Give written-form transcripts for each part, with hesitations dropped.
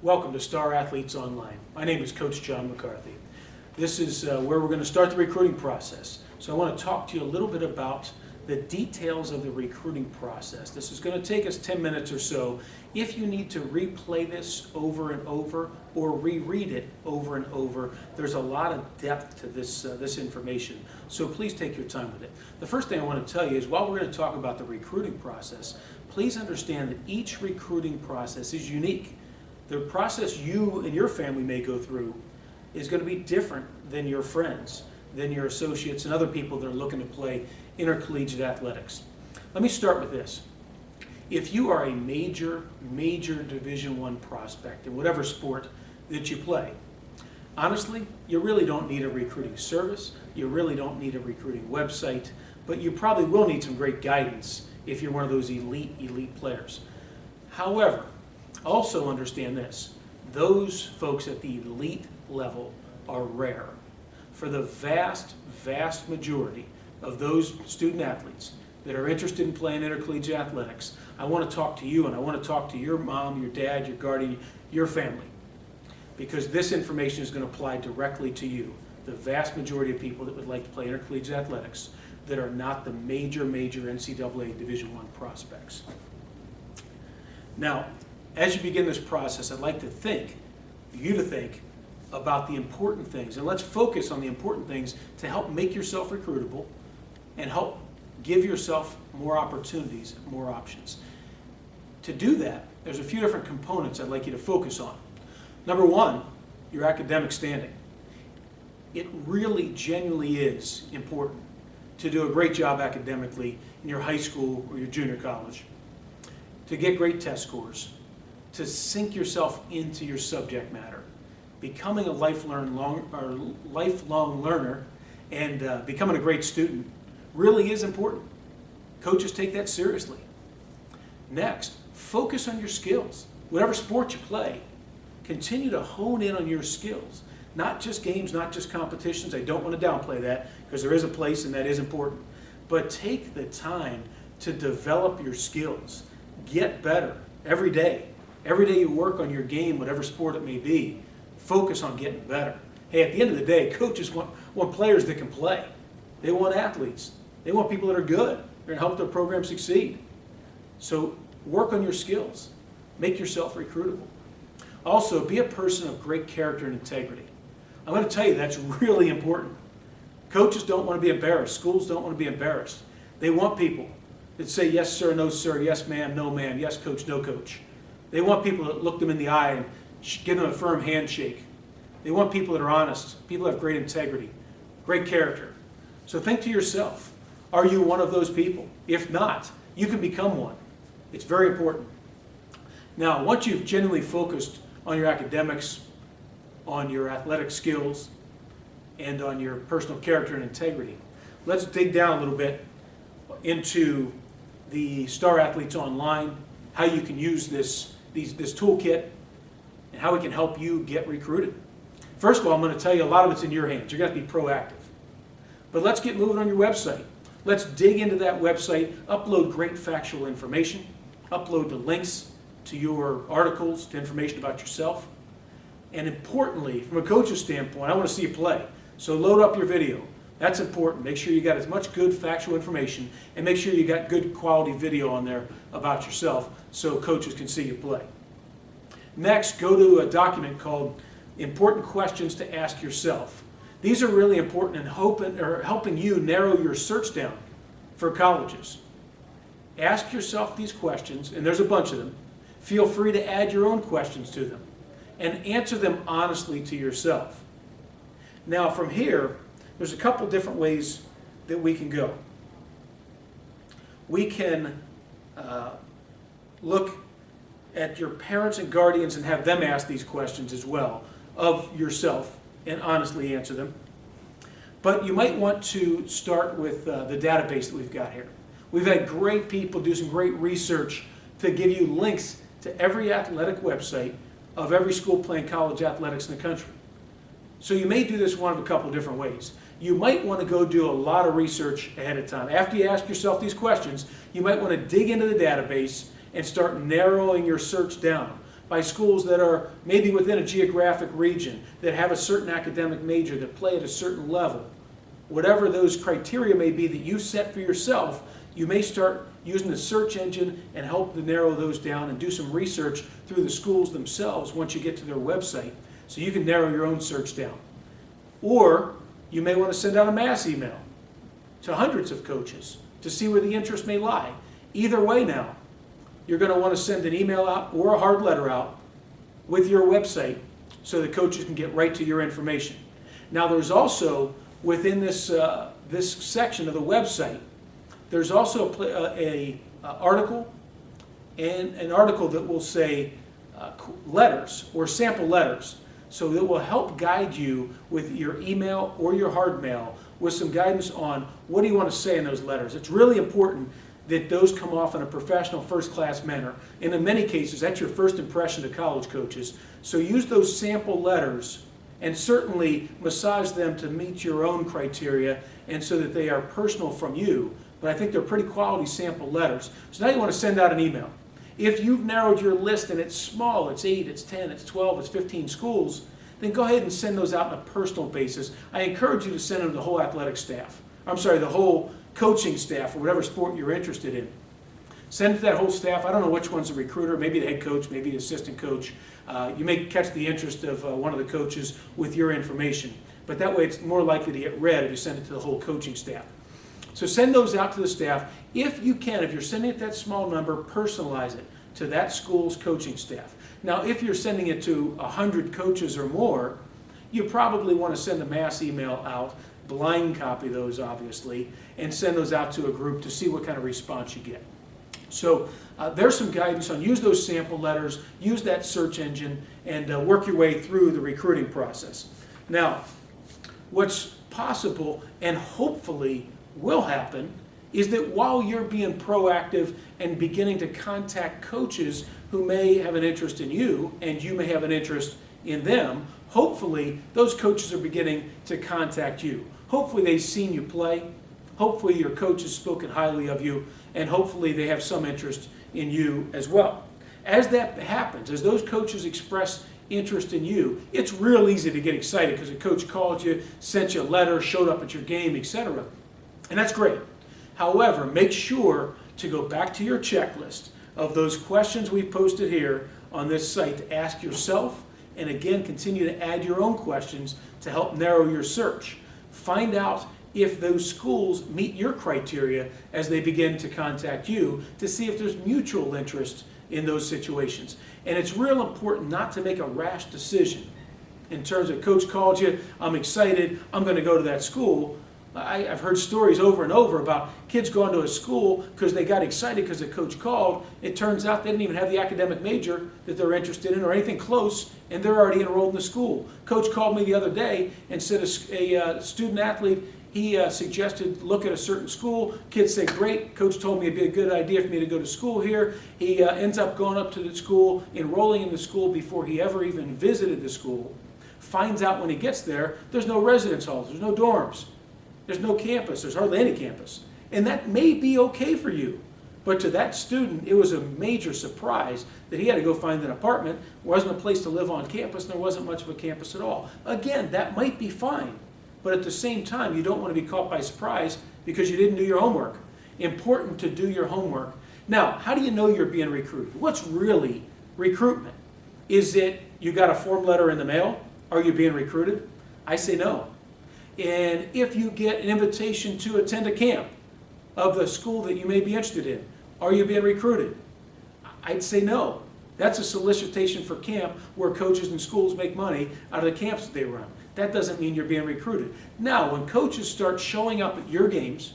Welcome to Star Athletes Online. My name is Coach John McCarthy. This is where we're going to start the recruiting process. So I want to talk to you a little bit about the details of the recruiting process. This is going to take us 10 minutes or so. If you need to replay this over and over or reread it over and over, there's a lot of depth to this information. So please take your time with it. The first thing I want to tell you is while we're going to talk about the recruiting process, please understand that each recruiting process is unique. The process you and your family may go through is going to be different than your friends, than your associates and other people that are looking to play intercollegiate athletics. Let me start with this. If you are a major Division I prospect in whatever sport that you play, honestly, you really don't need a recruiting service, you really don't need a recruiting website, but you probably will need some great guidance if you're one of those elite players. However, also understand this, those folks at the elite level are rare. For the vast majority of those student athletes that are interested in playing intercollegiate athletics, I want to talk to you and I want to talk to your mom, your dad, your guardian, your family, because this information is going to apply directly to you. The vast majority of people that would like to play intercollegiate athletics that are not the major NCAA Division I prospects. Now, as you begin this process, I'd like to think about the important things, and let's focus on the important things to help make yourself recruitable and help give yourself more opportunities, more options. To do that, there's a few different components I'd like you to focus on. Number one, your academic standing. It really genuinely is important to do a great job academically in your high school or your junior college, to get great test scores, to sink yourself into your subject matter. Becoming a lifelong learner and becoming a great student really is important. Coaches take that seriously. Next, focus on your skills. Whatever sport you play, continue to hone in on your skills. Not just games, not just competitions. I don't want to downplay that because there is a place and that is important. But take the time to develop your skills. Get better every day. Every day you work on your game, whatever sport it may be, focus on getting better. Hey, at the end of the day, coaches want players that can play. They want athletes. They want people that are good. They're going to help their program succeed. So work on your skills. Make yourself recruitable. Also, be a person of great character and integrity. I'm going to tell you that's really important. Coaches don't want to be embarrassed. Schools don't want to be embarrassed. They want people that say yes sir, no sir, yes ma'am, no ma'am, yes coach, no coach. They want people that look them in the eye and give them a firm handshake. They want people that are honest, people that have great integrity, great character. So think to yourself, are you one of those people? If not, you can become one. It's very important. Now, once you've genuinely focused on your academics, on your athletic skills, and on your personal character and integrity, let's dig down a little bit into the Star Athletes Online, how you can use this toolkit, and how we can help you get recruited. First of all, I'm going to tell you a lot of it's in your hands. You're going to have to be proactive. But let's get moving on your website. Let's dig into that website, upload great factual information, upload the links to your articles, to information about yourself. And importantly, from a coach's standpoint, I want to see you play. So load up your video. That's important. Make sure you got as much good factual information and make sure you got good quality video on there about yourself so coaches can see you play. Next, go to a document called Important Questions to Ask Yourself. These are really important in helping you narrow your search down for colleges. Ask yourself these questions, and there's a bunch of them. Feel free to add your own questions to them and answer them honestly to yourself. Now from here, there's a couple different ways that we can go. We can look at your parents and guardians and have them ask these questions as well of yourself and honestly answer them. But you might want to start with the database that we've got here. We've had great people do some great research to give you links to every athletic website of every school playing college athletics in the country. So you may do this one of a couple different ways. You might want to go do a lot of research ahead of time. After you ask yourself these questions, you might want to dig into the database and start narrowing your search down. by schools that are maybe within a geographic region, that have a certain academic major, that play at a certain level. Whatever those criteria may be that you set for yourself, you may start using the search engine and help to narrow those down and do some research through the schools themselves once you get to their website, so you can narrow your own search down. Or you may want to send out a mass email to hundreds of coaches to see where the interest may lie. Either way now, you're going to want to send an email out or a hard letter out with your website so the coaches can get right to your information. Now there's also, within this, this section of the website, there's also an article that will say letters or sample letters. So that will help guide you with your email or your hard mail with some guidance on what do you want to say in those letters. It's really important that those come off in a professional, first-class manner. And in many cases, that's your first impression to college coaches. So use those sample letters and certainly massage them to meet your own criteria and so that they are personal from you. But I think they're pretty quality sample letters. So now you want to send out an email. If you've narrowed your list and it's small, it's 8, it's 10, it's 12, it's 15 schools, then go ahead and send those out on a personal basis. I encourage you to send them to the whole athletic staff. I'm sorry, the whole coaching staff or whatever sport you're interested in. Send it to that whole staff. I don't know which one's the recruiter, maybe the head coach, maybe the assistant coach. You may catch the interest of one of the coaches with your information. But that way it's more likely to get read if you send it to the whole coaching staff. So send those out to the staff. If you can, if you're sending it that small number, personalize it to that school's coaching staff. Now, if you're sending it to 100 coaches or more, you probably want to send a mass email out, blind copy those obviously, and send those out to a group to see what kind of response you get. So there's some guidance on use those sample letters, use that search engine, and work your way through the recruiting process. Now, what's possible and hopefully will happen is that while you're being proactive and beginning to contact coaches who may have an interest in you and you may have an interest in them, hopefully those coaches are beginning to contact you. Hopefully they've seen you play, hopefully your coach has spoken highly of you, and hopefully they have some interest in you as well. As that happens, as those coaches express interest in you, it's real easy to get excited because a coach called you, sent you a letter, showed up at your game, etc. And that's great. However, make sure to go back to your checklist of those questions we've posted here on this site to ask yourself, and again, continue to add your own questions to help narrow your search. Find out if those schools meet your criteria as they begin to contact you to see if there's mutual interest in those situations. And it's real important not to make a rash decision in terms of coach called you, I'm excited, I'm going to go to that school. I've heard stories over and over about kids going to a school because they got excited because the coach called. It turns out they didn't even have the academic major that they're interested in or anything close, and they're already enrolled in the school. Coach called me the other day and said a student athlete, he suggested look at a certain school. Kids said, great, coach told me it'd be a good idea for me to go to school here. He ends up going up to the school, enrolling in the school before he ever even visited the school. Finds out when he gets there, there's no residence halls, there's no dorms. There's no campus, there's hardly any campus. And that may be okay for you. But to that student, it was a major surprise that he had to go find an apartment. There wasn't a place to live on campus, and there wasn't much of a campus at all. Again, that might be fine. But at the same time, you don't want to be caught by surprise because you didn't do your homework. Important to do your homework. Now, how do you know you're being recruited? What's really recruitment? Is it you got a form letter in the mail? Are you being recruited? I say no. And if you get an invitation to attend a camp of the school that you may be interested in, are you being recruited? I'd say no. That's a solicitation for camp where coaches and schools make money out of the camps that they run. That doesn't mean you're being recruited. Now, when coaches start showing up at your games,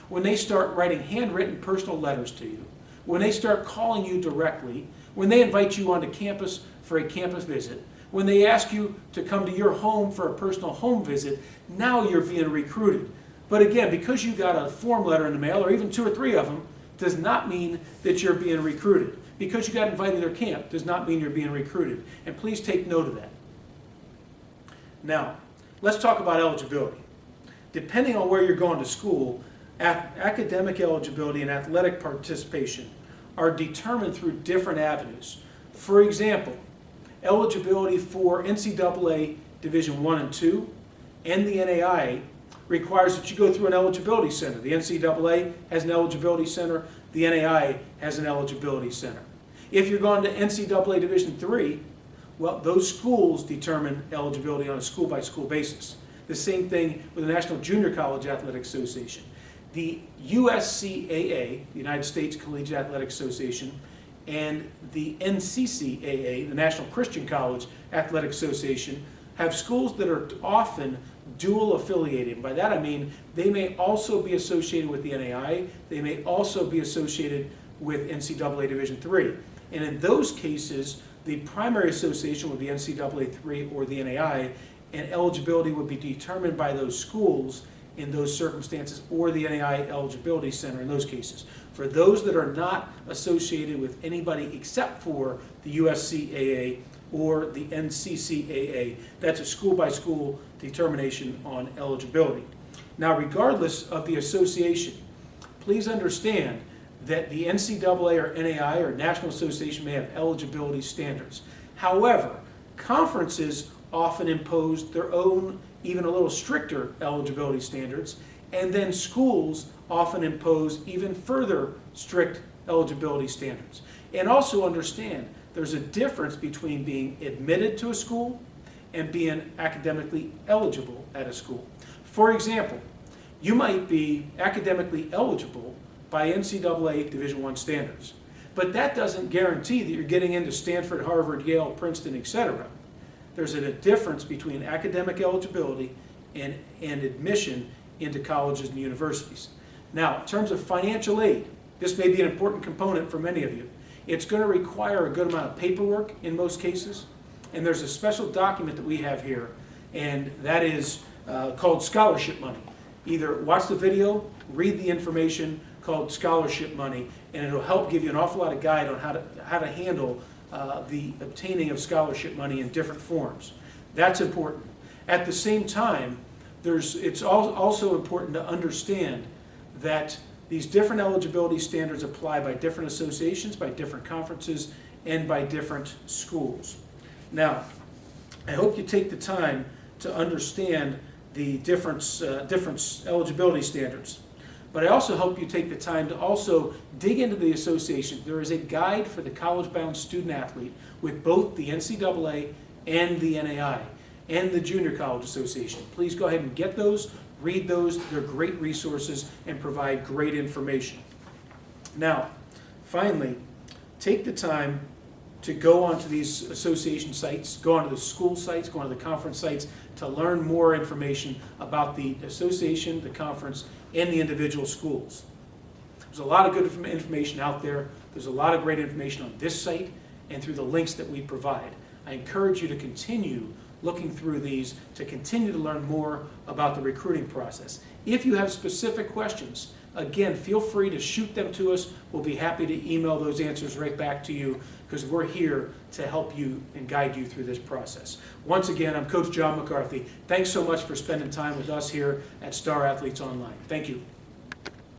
when they start writing handwritten personal letters to you, when they start calling you directly, when they invite you onto campus for a campus visit, when they ask you to come to your home for a personal home visit, now you're being recruited. But again, because you got a form letter in the mail, or even 2 or 3 of them, does not mean that you're being recruited. Because you got invited to their camp does not mean you're being recruited. And please take note of that. Now, let's talk about eligibility. Depending on where you're going to school, academic eligibility and athletic participation are determined through different avenues. For example, eligibility for NCAA Division I and II and the NAIA requires that you go through an eligibility center. The NCAA has an eligibility center. The NAIA has an eligibility center. If you're going to NCAA Division III, well, those schools determine eligibility on a school-by-school basis. The same thing with the National Junior College Athletic Association. The USCAA, the United States Collegiate Athletic Association, and the NCCAA, the National Christian College Athletic Association, have schools that are often dual affiliated. By that I mean they may also be associated with the NAIA, they may also be associated with NCAA Division III. And in those cases, the primary association would be NCAA 3 or the NAIA, and eligibility would be determined by those schools in those circumstances, or the NAIA Eligibility Center in those cases. For those that are not associated with anybody except for the USCAA or the NCCAA, that's a school-by-school determination on eligibility. Now, regardless of the association, please understand that the NCAA or NAIA or National Association may have eligibility standards. However, conferences often impose their own, even a little stricter eligibility standards, and then schools often impose even further strict eligibility standards. And also understand there's a difference between being admitted to a school and being academically eligible at a school. For example, you might be academically eligible by NCAA Division I standards, but that doesn't guarantee that you're getting into Stanford, Harvard, Yale, Princeton, etc. There's a difference between academic eligibility and admission into colleges and universities. Now, in terms of financial aid, this may be an important component for many of you. It's going to require a good amount of paperwork in most cases, and there's a special document that we have here, and that is called scholarship money. Either watch the video, read the information called scholarship money, and it'll help give you an awful lot of guide on how to handle the obtaining of scholarship money in different forms. That's important. At the same time, it's also important to understand that these different eligibility standards apply by different associations, by different conferences, and by different schools. Now, I hope you take the time to understand the different eligibility standards. But I also hope you take the time to also dig into the association. There is a guide for the college-bound student athlete with both the NCAA and the NAIA and the Junior College Association. Please go ahead and get those, read those. They're great resources and provide great information. Now, finally, take the time to go onto these association sites, go onto the school sites, go onto the conference sites to learn more information about the association, the conference, and the individual schools. There's a lot of good information out there. There's a lot of great information on this site and through the links that we provide. I encourage you to continue looking through these to continue to learn more about the recruiting process. If you have specific questions, again, feel free to shoot them to us. We'll be happy to email those answers right back to you because we're here to help you and guide you through this process. Once again, I'm Coach John McCarthy. Thanks so much for spending time with us here at Star Athletes Online. Thank you.